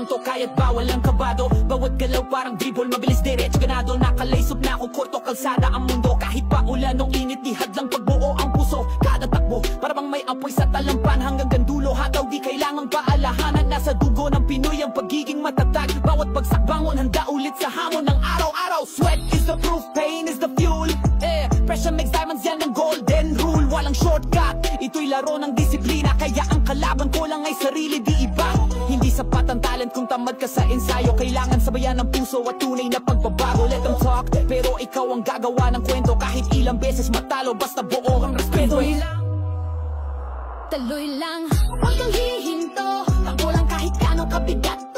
lang to, kaya't bawal ang kabado. Bawat galaw parang dribble, mabilis diretso ganado. Nakalaysop na ako, korto kalsada ang mundo. Kahit pa ulan ng init, di hadlang pagbuo ang puso. Kada takbo, para bang may apoy sa talampan. Hanggang gandulo, hataw di kailangang paalahanan. Nasa dugo ng Pinoy ang pagiging matatag. Bawat bagsak bangon, handa ulit sa hamon ng araw-araw. Sweat is the proof, pain is the fuel. Pressure makes diamonds, yan ang golden rule. Walang shortcut, ito'y laro ng disiplina. Kaya ang kalaban ko lang ay sarili, di iba. Hindi sapat ang talent kung tamad ka sa ensayo. Kailangan sabayan ng puso at tunay na pagbabago. Let them talk, pero ikaw ang gagawa ng kwento. Kahit ilang beses matalo, basta buo ang respeto. Tuloy lang, huwag kang hihinto. Takbo lang kahit gano'ng kabigat.